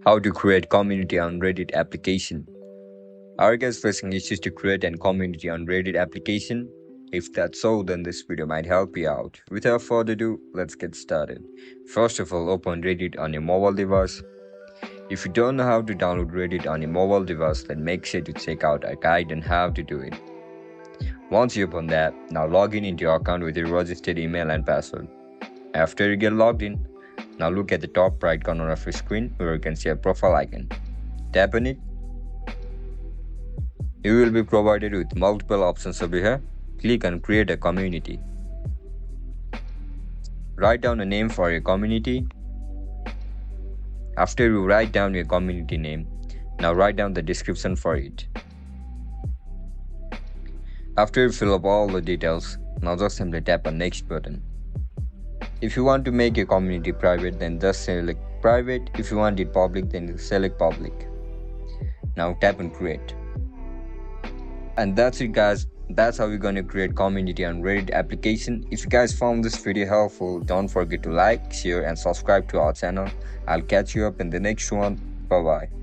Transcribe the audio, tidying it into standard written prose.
How to create community on Reddit application. Are you guys facing issues to create a community on Reddit application? If that's so, then this video might help you out. Without further ado, let's get started. First of all, open Reddit on your mobile device. If you don't know how to download Reddit on your mobile device, then make sure to check out a guide on how to do it. Once you open that, now log in into your account with your registered email and password. After you get logged in, now look at the top right corner of your screen where you can see a profile icon. Tap on it. You will be provided with multiple options over here. Click on create a community. Write down a name for your community. After you write down your community name, now write down the description for it. After you fill up all the details, now just simply tap on next button. If you want to make your community private, then just select private. If you want it public, then select public. Now tap on create. And that's it, guys. That's how we're going to create community on Reddit application. If you guys found this video helpful, don't forget to like, share and subscribe to our channel. I'll catch you up in the next one. Bye bye.